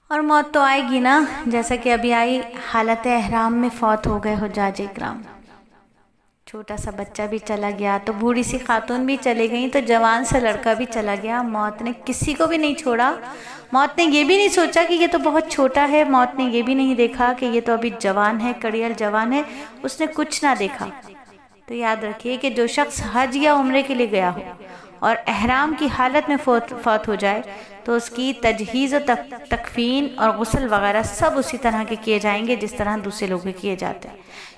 اور موت تو آئے گی نا، جیسا کہ ابھی آئی، حالت احرام میں فوت ہو گئے حجاج اکرام۔ چھوٹا سا بچہ بھی چلا گیا، تو بوڑھی سی خاتون بھی چلے گئیں، تو جوان سا لڑکا بھی چلا گیا۔ موت نے کسی کو بھی نہیں چھوڑا۔ موت نے یہ بھی نہیں سوچا کہ یہ تو بہت چھوٹا ہے، موت نے یہ بھی نہیں دیکھا کہ یہ تو ابھی جوان ہے، کڑیل جوان ہے، اس نے کچھ نہ دیکھا۔ تو یاد رکھیے کہ جو شخص حج یا عمرے کے لیے گیا ہو اور احرام کی حالت میں فوت ہو جائے تو اس کی تجہیز و تکفین اور غسل وغیرہ سب اسی طرح کے کیے جائیں گے جس طرح دوسرے لوگ کیے جاتے ہیں،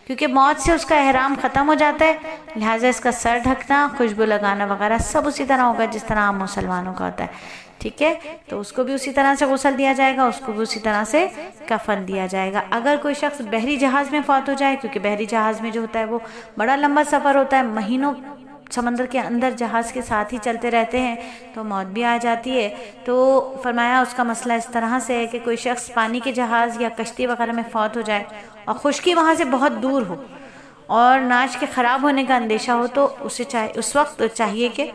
کیونکہ موت سے اس کا احرام ختم ہو جاتا ہے، لہٰذا اس کا سر ڈھکنا، خوشبو لگانا وغیرہ سب اسی طرح ہوگا جس طرح عام مسلمانوں کا ہوتا ہے، ٹھیک ہے؟ تو اس کو بھی اسی طرح سے غسل دیا جائے گا، اس کو بھی اسی طرح سے کفن دیا جائے گا۔ اگر کوئی شخص بحری جہاز میں فوت ہو جائے، کیونکہ بحری جہاز میں جو ہوتا ہے وہ بڑا لمبا سفر ہوتا ہے، مہینوں سمندر کے اندر جہاز کے ساتھ ہی چلتے رہتے ہیں، تو موت بھی آ جاتی ہے۔ تو فرمایا اس کا مسئلہ اس طرح سے ہے کہ کوئی شخص پانی کے جہاز یا کشتی وغیرہ میں فوت ہو جائے اور خشکی وہاں سے بہت دور ہو اور ناش کے خراب ہونے کا اندیشہ ہو، تو اس وقت چاہیے کہ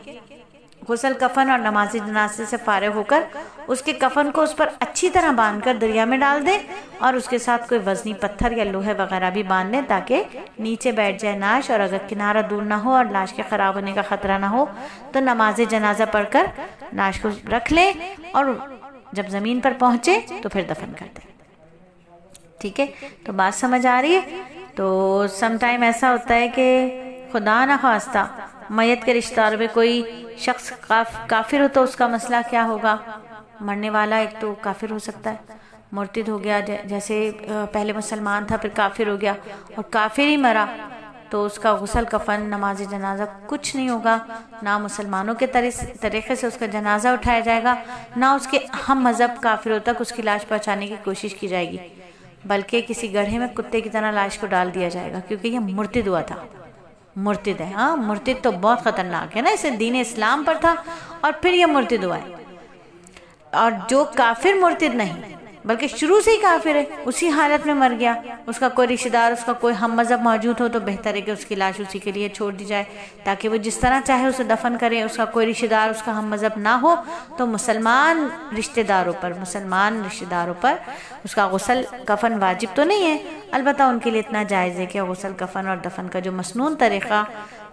غسل کفن اور نماز جنازے سے فارغ ہو کر اس کے کفن کو اس پر اچھی طرح باندھ کر دریا میں ڈال دیں اور اس کے ساتھ کوئی وزنی پتھر یا لوہے وغیرہ بھی باندھ دیں تاکہ نیچے بیٹھ جائے ناش، اور اگر کنارہ دور نہ ہو اور لاش کے خراب ہونے کا خطرہ نہ ہو تو نماز جنازہ پڑھ کر ناش کو رکھ لیں اور جب زمین پر پہنچے تو پھر دفن کر دیں، ٹھیک ہے؟ تو بات سمجھ آ رہی ہے؟ تو سم ٹائم ایسا ہوتا ہے کہ خدا نخواستہ میت کے رشتہ دار میں کوئی شخص کافر ہو تو اس کا مسئلہ کیا ہوگا؟ مرنے والا ایک تو کافر ہو سکتا ہے، مرتد ہو گیا، جیسے پہلے مسلمان تھا پھر کافر ہو گیا اور کافر ہی مرا، تو اس کا غسل کفن نماز جنازہ کچھ نہیں ہوگا، نہ مسلمانوں کے طریقے سے اس کا جنازہ اٹھایا جائے گا، نہ اس کے ہم مذہب کافروں تک اس کی لاش پہنچانے کی کوشش کی جائے گی، بلکہ کسی گڑھے میں کتے کی طرح لاش کو ڈال دیا جائے گا، کیونکہ یہ مرتد ہوا تھا، مرتد ہے۔ ہاں، مرتد تو بہت خطرناک ہے نا، اسے دین اسلام پر تھا اور پھر یہ مرتد ہوا ہے۔ اور جو کافر مرتد نہیں بلکہ شروع سے ہی کافر ہے، اسی حالت میں مر گیا، اس کا کوئی رشتہ دار، اس کا کوئی ہم مذہب موجود ہو تو بہتر ہے کہ اس کی لاش اسی کے لیے چھوڑ دی جائے تاکہ وہ جس طرح چاہے اسے دفن کرے۔ اس کا کوئی رشتہ دار، اس کا ہم مذہب نہ ہو تو مسلمان رشتہ داروں پر اس کا غسل کفن واجب تو نہیں ہے، البتہ ان کے لیے اتنا جائز ہے کہ غسل کفن اور دفن کا جو مسنون طریقہ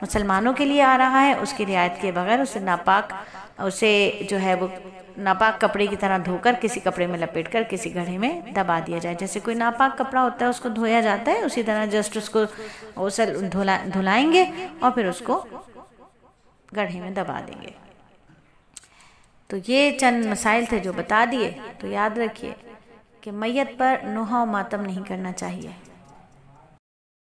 مسلمانوں کے لیے آ رہا ہے اس کی رعایت کیے بغیر اسے جو ہے وہ ناپاک کپڑے کی طرح دھو کر کسی کپڑے میں لپیٹ کر کسی گڑھے میں دبا دیا جائے، جیسے کوئی ناپاک کپڑا ہوتا ہے اس کو دھویا جاتا ہے، اسی طرح جسٹ اس کو دھلائیں گے اور پھر اس کو گڑھے میں دبا دیں گے۔ تو یہ چند مسائل تھے جو بتا دیے، تو یاد رکھیے کہ میت پر نوحہ و ماتم نہیں کرنا چاہیے۔